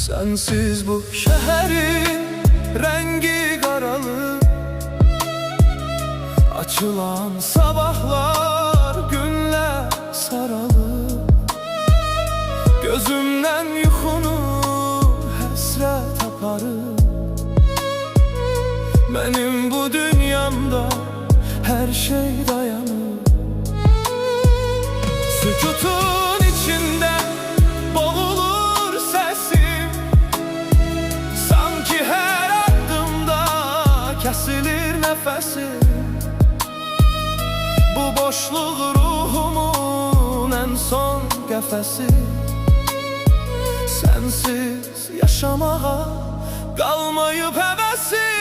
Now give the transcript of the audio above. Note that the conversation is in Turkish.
Sensiz bu şehrin rengi karalı, açılan sabahlar günler saralı. Gözümden yuxunu həsrət aparır. Benim bu dünyamda her şey dayanır. Sükutun içinde boğulur sesim, sanki her addımda kesilir nefesim. Bu boşluk ruhumun en son qəfəsi. Sensiz yaşamağa qalmayıb həvəsim.